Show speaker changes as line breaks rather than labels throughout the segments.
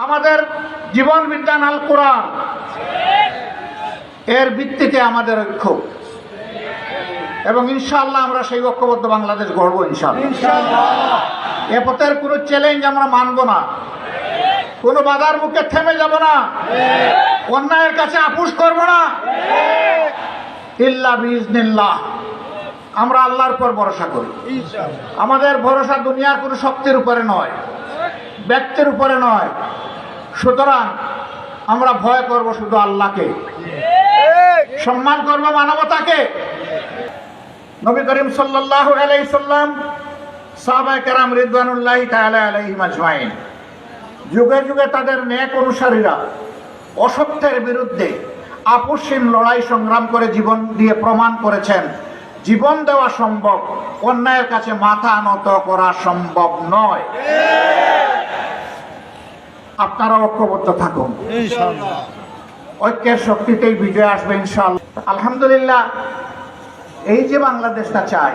আমাদের জীবন বিজ্ঞান আল কোরআন এর ভিত্তিতে আমাদের ঐক্য এবং ইনশাআল্লাহ আমরা সেই ঐক্যবদ্ধ বাংলাদেশ গড়ব ইনশাআল্লাহ। এ পথের কোনো চ্যালেঞ্জ আমরা মানব না, কোনো বাধার মুখে থেমে যাব না, অন্যায়ের কাছে আপোষ করব না। ইল্লা বিইজনিল্লাহ, আমরা আল্লাহর উপর ভরসা করি। আমাদের ভরসা দুনিয়ার কোনো শক্তির উপরে নয়, ব্যক্তির উপরে নয়। সুতরাং আমরা ভয় করব শুধু আল্লাহকে, সম্মান করব মানবতাকে। নবী করিম সাল্লাল্লাহু আলাইহি সাল্লাম, সাহাবায়ে কেরাম রিদওয়ানুল্লাহি তাআলা আলাইহিম আজমাইন, যুগে যুগে তাদের নেক অনুসারীরা অসত্যের বিরুদ্ধে আপোষহীন লড়াই সংগ্রাম করে জীবন দিয়ে প্রমাণ করেছেন জীবন দেওয়া সম্ভব, অন্যায়ের কাছে মাথা নত করা সম্ভব নয়। আপনারা ঐক্যবদ্ধ থাকুন, ঐক্যের শক্তিতেই বিজয় আসবে ইনশাআল্লাহ। আলহামদুলিল্লাহ, এই যে বাংলাদেশটা চাই,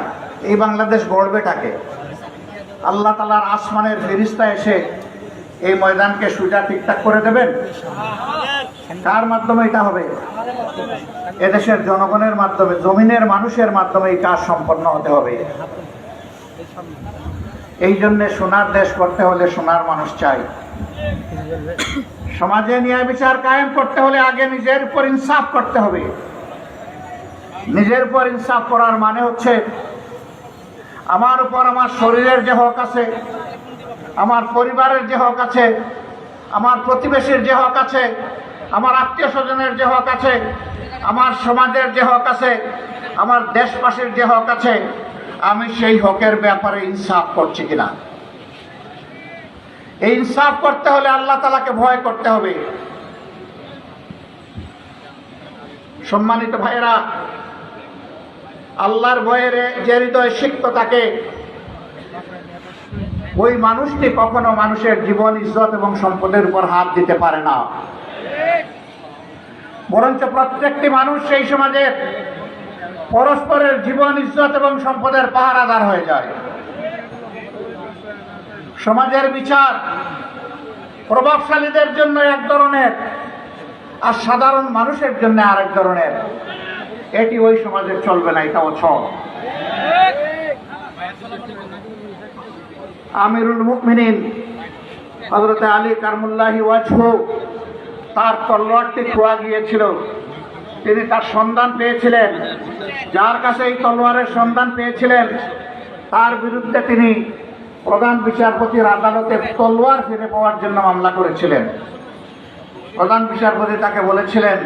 এই বাংলাদেশ গড়বেটাকে আল্লাহ তাআলার আসমানের ফেরেশতা এসে এই ময়দানকে সুজা ঠিকঠাক করে দেবেন। কার মাধ্যমে এটা হবে? এদেশের জনগণের মাধ্যমে, জমিনের মানুষের মাধ্যমে এই কাজ সম্পন্ন হতে হবে। এই জন্য সোনার দেশ করতে হলে সোনার মানুষ চাই। সমাজে ন্যায় বিচার কায়েম করতে হলে আগে নিজের উপর ইনসাফ করতে হবে। নিজের উপর ইনসাফ করার মানে হচ্ছে আমার উপর আমার শরীরের যে হক আছে, আমার পরিবারের যে হক আছে, আমার প্রতিবেশীর যে হক আছে, আমার আত্মীয় স্বজনের যে হক আছে, আমার সমাজের যে হক আছে, আমার দেশবাসীর যে হক আছে, আমি সেই হকের ব্যাপারে ইনসাফ করছি কিনা। এই ইনসাফ করতে হলে আল্লাহ তাআলাকে ভয় করতে হবে। সম্মানিত ভাইয়েরা, আল্লাহর ভয়ের যে হৃদয় সিক্ত থাকে, ওই মানুষটি কখনো মানুষের জীবন, ইজ্জত এবং সম্পদের উপর হাত দিতে পারে না। বরঞ্চ প্রত্যেকটি মানুষ সেই সমাজে পরস্পরের জীবন, ইজ্জত এবং সম্পদের পাহারাদার হয়ে যায়। সমাজের বিচার প্রভাবশালীদের জন্য এক ধরনের, আর সাধারণ মানুষের জন্য আরেক ধরনের। এটি ওই সমাজে চলবে না, এটা অচল। আমিরুল মুমিনিন হযরত আলী কারমুল্লাহি ওয়াজহু, তার তলোয়ারটি খোয়া গিয়েছিল। তিনি তার সন্ধান পেয়েছিলেন। যার কাছে এই তলোয়ারের সন্ধান পেয়েছিলেন, তার বিরুদ্ধে তিনি প্রধান বিচারপতির আদালতে তলোয়ার ফিরে পাওয়ার জন্য মামলা করেছিলেন। প্রধান বিচারপতি তাকে বলেছিলেন,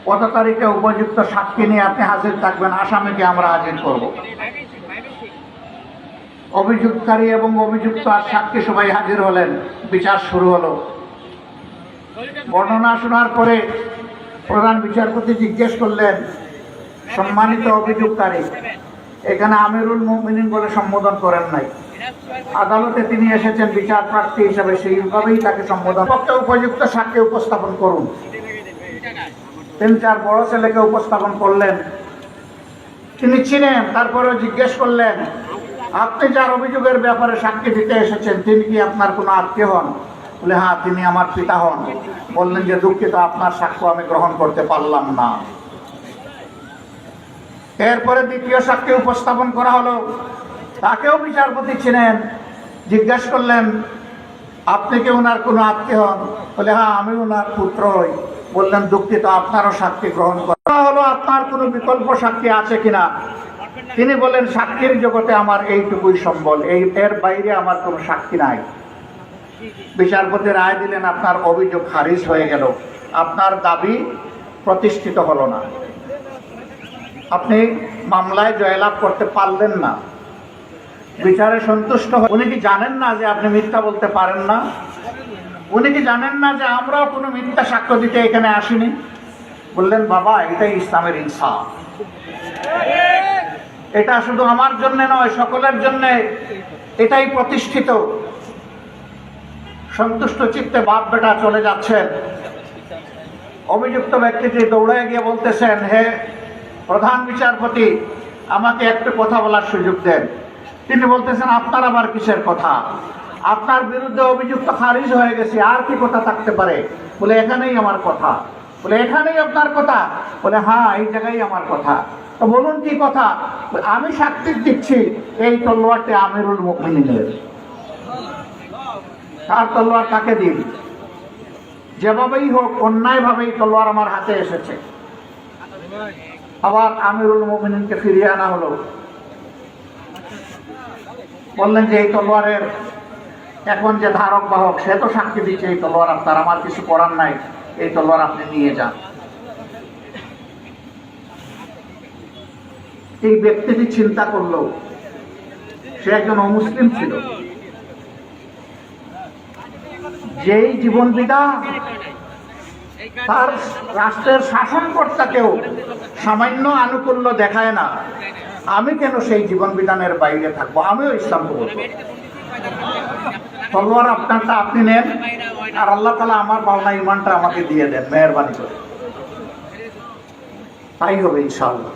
কত তারিখে উপযুক্ত সাক্ষী নিয়ে আপনি হাজির থাকবেন, আসামিকে আমরা হাজির করব। অভিযোগকারী এবং অভিযুক্ত আর সাক্ষী সবাই হাজির হলেন। বিচার শুরু হলো। বর্ণনা শোনার পরে প্রধান বিচারপতি জিজ্ঞেস করলেন, সম্মানিত অভিযোগকারী, এখানে আমিরুল মুমিনিন বলে সম্বোধন করেন নাই। আদালতে তিনি এসেছেন বিচার প্রার্থী হিসেবে, সেইভাবেই তাকে সম্বোধন। পক্ষে উপযুক্ত সাক্ষী উপস্থাপন করুন। তিনি তার বড় ছেলেকে উপস্থাপন করলেন। তিনি ছিলেন। তারপরেও জিজ্ঞেস করলেন, আপনি যার অভিযোগের ব্যাপারে সাক্ষী দিতে এসেছেন, তিনি কি আপনার কোনো আত্মীয় হন? বলে, হ্যাঁ, তিনি আমার পিতা হন। বললেন যে, দুঃখিত, আপনার সাক্ষ্য আমি গ্রহণ করতে পারলাম না। এরপরে দ্বিতীয় সাক্ষী উপস্থাপন করা হলো। তাকেও বিচারপতি ছিলেন। জিজ্ঞেস করলেন, আপনি কি ওনার কোনো আত্মীয় হন? বলে, হ্যাঁ, আমি ওনার পুত্র হই। বললেন, দুঃখিত, আপনারও সাক্ষী গ্রহণ করা হলো। আপনার কোনো বিকল্প সাক্ষী আছে কিনা? তিনি বলেন, সাক্ষীর জগতে আমার এইটুকুই সম্বল, এর বাইরে আমার কোনো সাক্ষী নাই। বিচারপতি রায় দিলেন, আপনার অভিযোগ খারিজ হয়ে গেল, আপনার দাবি প্রতিষ্ঠিত হলো না, আপনি মামলায় জয়লাভ করতে পারলেন না। বিচারে সন্তুষ্ট হয়ে, উনি কি জানেন না যে আপনি মিথ্যা বলতে পারেন না? উনি কি জানেন না যে আমরাও কোনো মিথ্যা সাক্ষ্য দিতে এখানে আসিনি? বললেন, বাবা, এটাই ইসলামের ইনসাফ। এটা শুধু আমার জন্য নয়, সকলের জন্য এটাই প্রতিষ্ঠিত। সন্তুষ্ট চিত্তে বাপ বেটা চলে যাচ্ছেন। অভিযুক্ত ব্যক্তিটি দৌড়ে গিয়ে বলতেছেন, হে প্রধান বিচারপতি, আমাকে একটু কথা বলার সুযোগ দেন। তিনি বলতেছেন, আপনার আবার কিসের কথা? আপনার বিরুদ্ধে অভিযোগ তো খারিজ হয়ে গেছে, আর কি কথা থাকতে পারে? বলে এখানেই আমার কথা। বলে এখানেই আপনার কথা? বলে হ্যাঁ, এই জায়গায় আমার কথা। তো বলুন কি কথা? আমি সাক্ষী দিচ্ছি এই তলোয়ারটি আমিরুল মুমিনিনের। তার তলোয়ার তাকে দিন, যেভাবেই হোক অন্যায়ভাবেই তলোয়ার আমার হাতে এসেছে। আবার আমিরুল মুমিনিনকে ফিরিয়ে আনা হলো। বললেন যে এই তলোয়ারের এখন যে ধারক বাহক সে তো সাক্ষী দিচ্ছে এই তলোয়ার আপনার, আমার কিছু করার নাই, এই তলোয়ার আপনি নিয়ে যান। এই ব্যক্তিটি চিন্তা করলো, সে একজন অমুসলিম ছিল, যেই জীবন বিধান তার রাষ্ট্রের শাসনকর্তাকেও সামান্য আনুকূল্য দেখায় না, আমি কেন সেই জীবন বিধানের বাইরে থাকবো? আমিও ইসলাম কবুল করব। তলোয়ার আপনারটা আপনি নেন, আর আল্লাহ তাআলা আমার পাওনা ইমানটা আমাকে দিয়ে দেন মেহেরবানি করে। তাই হবে ইনশাআল্লাহ।